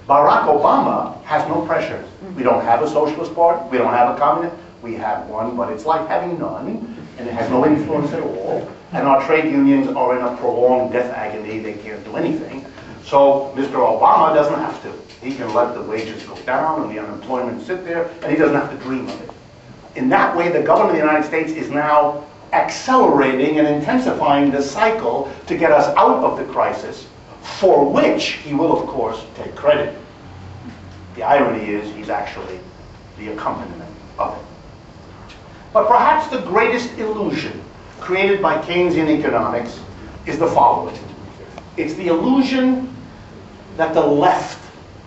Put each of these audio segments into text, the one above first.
Barack Obama has no pressure. We don't have a socialist party, we don't have a communist, we have one, but it's like having none, and it has no influence at all. And our trade unions are in a prolonged death agony, they can't do anything. So Mr. Obama doesn't have to. He can let the wages go down and the unemployment sit there, and he doesn't have to dream of it. In that way, the government of the United States is now accelerating and intensifying the cycle to get us out of the crisis, for which he will, of course, take credit. The irony is he's actually the accompaniment of it. But perhaps the greatest illusion created by Keynesian economics is the following. It's the illusion that the left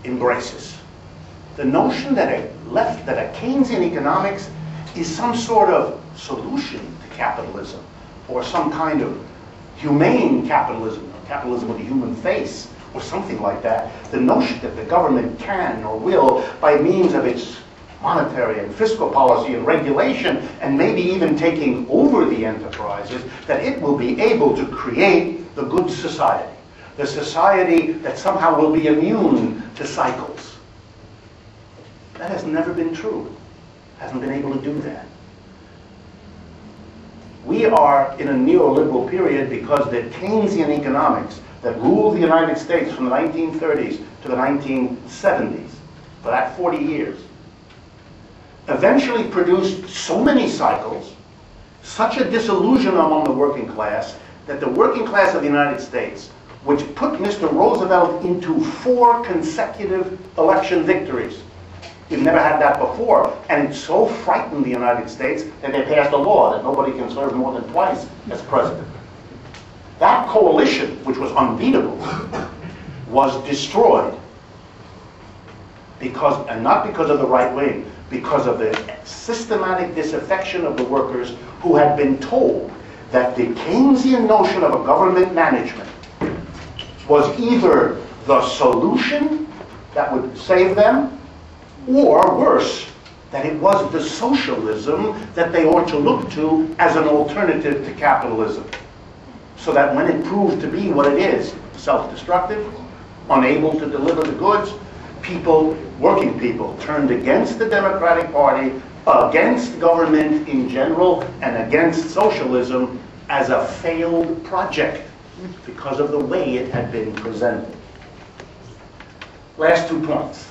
embraces. The notion that a Keynesian economics is some sort of solution to capitalism, or some kind of humane capitalism, capitalism with a human face, or something like that. The notion that the government can or will, by means of its monetary and fiscal policy and regulation, and maybe even taking over the enterprises, that it will be able to create the good society. The society that somehow will be immune to cycles. That has never been true. Hasn't been able to do that. We are in a neoliberal period because the Keynesian economics that ruled the United States from the 1930s to the 1970s, for that 40 years, eventually produced so many cycles, such a disillusion among the working class, that the working class of the United States, which put Mr. Roosevelt into 4 consecutive election victories. We've never had that before, and it so frightened the United States that they passed a law that nobody can serve more than twice as president. That coalition, which was unbeatable, was destroyed because, and not because of the right wing, because of the systematic disaffection of the workers who had been told that the Keynesian notion of a government management was either the solution that would save them, or worse, that it was the socialism that they ought to look to as an alternative to capitalism. So that when it proved to be what it is, self-destructive, unable to deliver the goods, people, working people, turned against the Democratic Party, against government in general, and against socialism as a failed project because of the way it had been presented. Last 2 points.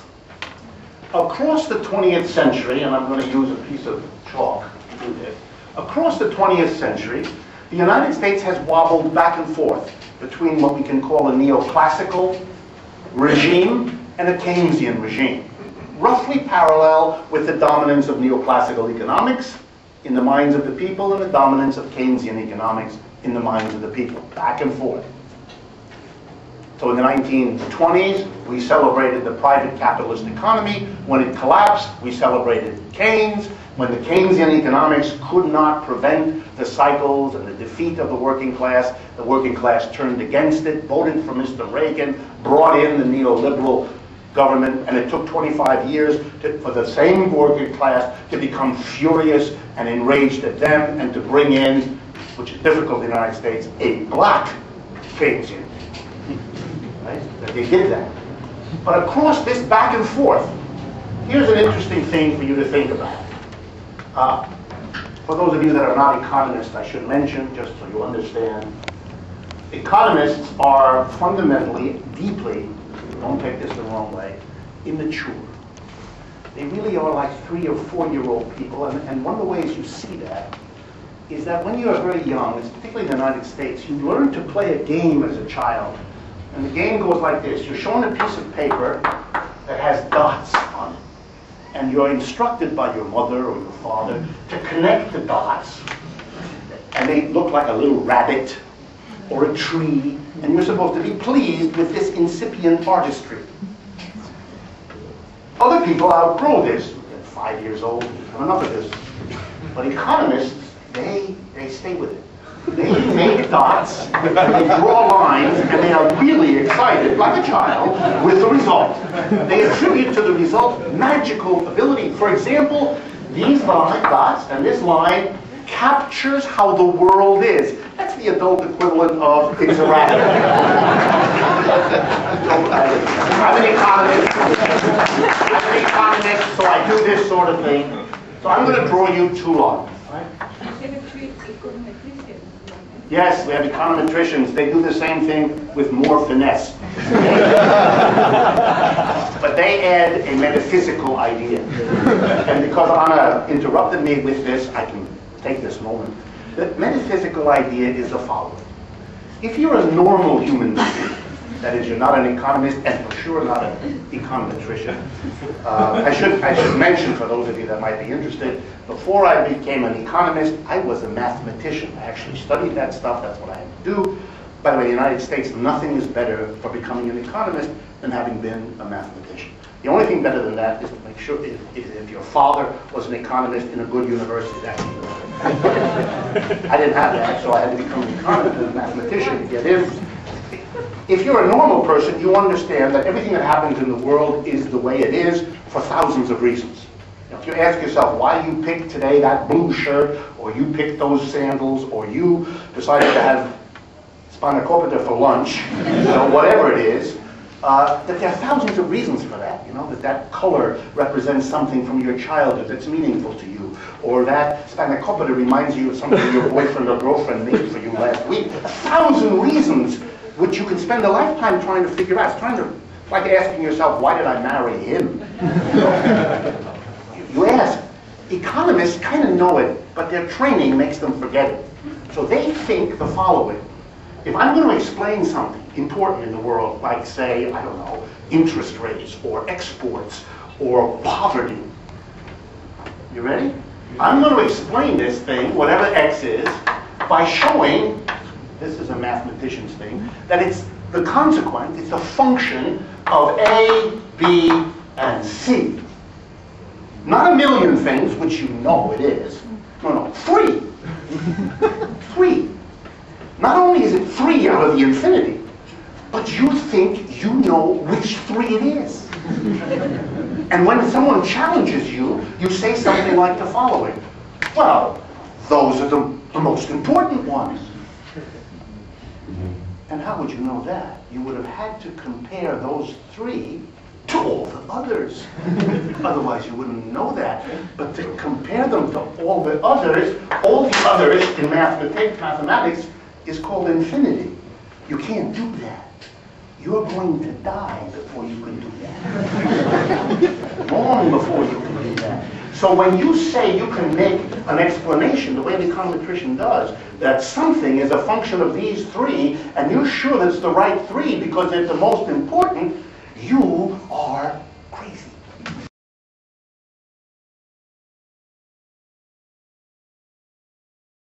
Across the 20th century, and I'm going to use a piece of chalk to do this, across the 20th century, the United States has wobbled back and forth between what we can call a neoclassical regime and a Keynesian regime, roughly parallel with the dominance of neoclassical economics in the minds of the people and the dominance of Keynesian economics in the minds of the people, back and forth. So in the 1920s, we celebrated the private capitalist economy. When it collapsed, we celebrated Keynes. When the Keynesian economics could not prevent the cycles and the defeat of the working class turned against it, voted for Mr. Reagan, brought in the neoliberal government, and it took 25 years for the same working class to become furious and enraged at them and to bring in, which is difficult in the United States, a black Keynesian. Right? That they did that. But across this back and forth, here's an interesting thing for you to think about. For those of you that are not economists, I should mention, just so you understand, economists are fundamentally, deeply, don't take this the wrong way, immature. They really are like 3- or 4-year-old people, and one of the ways you see that is that when you are very young, particularly in the United States, you learn to play a game as a child. And the game goes like this. You're shown a piece of paper that has dots on it. And you're instructed by your mother or your father to connect the dots. And they look like a little rabbit or a tree. And you're supposed to be pleased with this incipient artistry. Other people outgrow this. At 5 years old, have enough of this. But economists, they stay with it. They make dots, and they draw lines, and they are really excited, like a child, with the result. They attribute to the result magical ability. For example, these dots and this line captures how the world is. That's the adult equivalent of Pixar. I'm an economist, so I do this sort of thing. So I'm going to draw you two lines. Yes, we have econometricians. They do the same thing with more finesse. But they add a metaphysical idea. And because Anna interrupted me with this, I can take this moment. The metaphysical idea is the following. If you're a normal human being, that is, you're not an economist and for sure not an econometrician. I should mention, for those of you that might be interested, before I became an economist, I was a mathematician. I actually studied that stuff. That's what I had to do. By the way, in the United States, nothing is better for becoming an economist than having been a mathematician. The only thing better than that is to make sure if your father was an economist in a good university, that's even better. I didn't have that, so I had to become an economist and a mathematician to get in. If you're a normal person, you understand that everything that happens in the world is the way it is for thousands of reasons. If you ask yourself why you picked today that blue shirt, or you picked those sandals, or you decided to have spanakopita for lunch, whatever it is, that there are thousands of reasons for that. That color represents something from your childhood that's meaningful to you, or that spanakopita reminds you of something your boyfriend or girlfriend made for you last week. 1,000 reasons which you can spend a lifetime trying to figure out. It's like asking yourself, why did I marry him? You ask. Economists kind of know it, but their training makes them forget it. So they think the following. If I'm going to explain something important in the world, like, say, I don't know, interest rates, or exports, or poverty. You ready? I'm going to explain this thing, whatever X is, by showing, this is a mathematician's thing, that it's the consequence, it's a function of A, B, and C. Not a million things, which you know it is. No, 3. 3. Not only is it 3 out of the infinity, but you think you know which 3 it is. And when someone challenges you, you say something like the following. Well, those are the most important ones. And how would you know that? You would have had to compare those 3 to all the others. Otherwise you wouldn't know that. But to compare them to all the others in mathematics is called infinity. You can't do that. You're going to die before you can do that. Long before you can do that. So when you say you can make an explanation, the way the econometrician does, that something is a function of these 3, and you're sure that's the right 3 because they're the most important